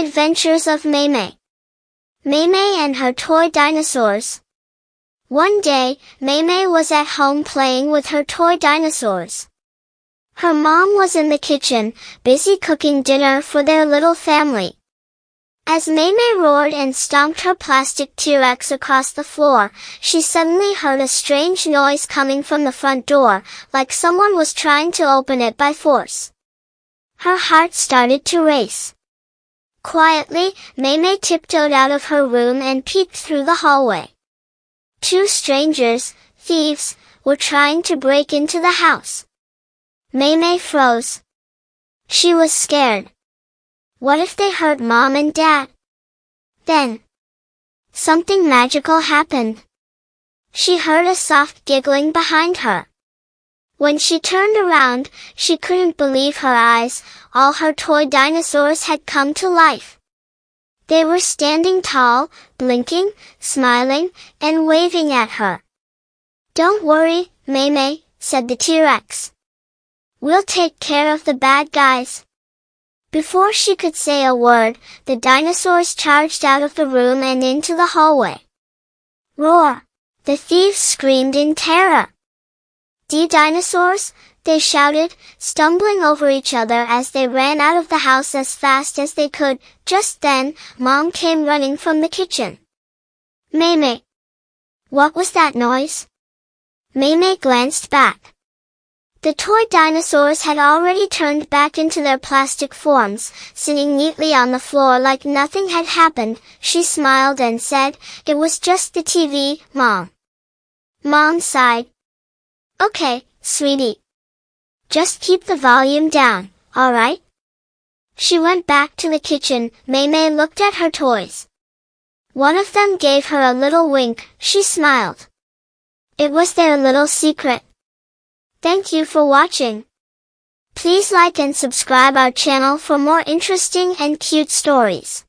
Adventures of Maymay. Maymay and her toy dinosaurs. One day, Maymay was at home playing with her toy dinosaurs. Her mom was in the kitchen, busy cooking dinner for their little family. As Maymay roared and stomped her plastic T-Rex across the floor, she suddenly heard a strange noise coming from the front door, like someone was trying to open it by force. Her heart started to race. Quietly, Maymay tiptoed out of her room and peeked through the hallway. Two strangers, thieves, were trying to break into the house. Maymay froze. She was scared. What if they hurt Mom and Dad? Then, something magical happened. She heard a soft giggling behind her. When she turned around, she couldn't believe her eyes. All her toy dinosaurs had come to life. They were standing tall, blinking, smiling, and waving at her. "Don't worry, Maymay," said the T-Rex. "We'll take care of the bad guys." Before she could say a word, the dinosaurs charged out of the room and into the hallway. "Roar!" the thieves screamed in terror. "Dinosaurs!" they shouted, stumbling over each other as they ran out of the house as fast as they could. Just then, Mom came running from the kitchen. "Maymay! What was that noise?" Maymay glanced back. The toy dinosaurs had already turned back into their plastic forms, sitting neatly on the floor like nothing had happened. She smiled and said, "It was just the TV, Mom." Mom sighed. "Okay, sweetie. Just keep the volume down, alright?" She went back to the kitchen. Maymay looked at her toys. One of them gave her a little wink. She smiled. It was their little secret. Thank you for watching. Please like and subscribe our channel for more interesting and cute stories.